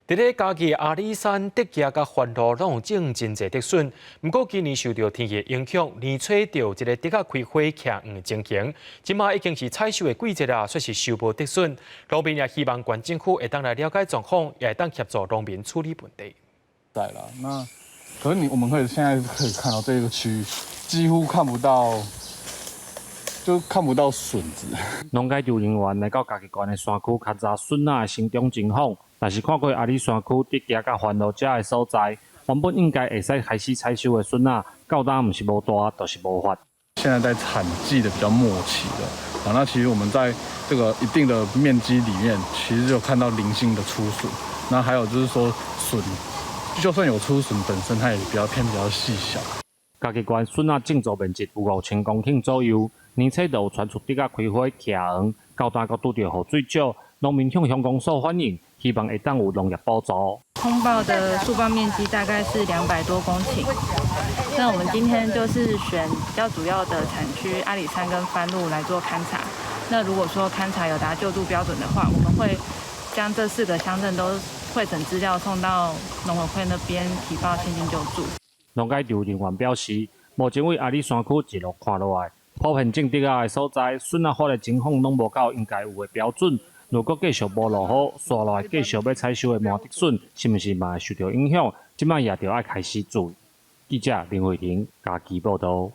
伫咧嘉义阿里山竹叶甲番路拢有种真侪竹笋，不过今年受到天气影响，年初着一个竹仔开花徛黄情形，即马已经是采收的季节啦，说是收无竹笋。农民也希望县政府会当来了解状况，也会当协助农民处理问题。在啦，那可是我们现在可以看到这个区域几乎看不到。 就看不到笋子。农界就人员来到嘉义县的山区勘察笋仔的生长情况，但是看过阿里山区竹叶甲番路遮的所在，原本应该会使开始采收的笋仔，到当毋是无大，就是无发。现在在产季的比较末期了，那其实我们在这个一定的面积里面，其实就看到零星的出笋。那还有就是说笋，就算有出笋，本身它也比较细小。嘉义县笋仔种植面积有5000公顷左右。 年初就有传出竹仔开花徛黄，到单阁拄到雨水少，农民向乡公所反映，希望会当有农业补助。通报的树报面积大概是200多公顷。那我们今天就是选比较主要的产区阿里山跟番路来做勘察。那如果说勘察有达救助标准的话，我们会将这4个乡镇都汇整资料送到农委会那边提报现金救助。农界就人员表示，目前为阿里山区一路看落来。 普遍种竹仔的所在，笋仔发的情况拢无到应该有的标准。如果继续无落雨，续落来继续要采收的麻竹笋，是毋是嘛会受到影响？即摆也着爱开始注意。记者林慧婷，嘉义报道。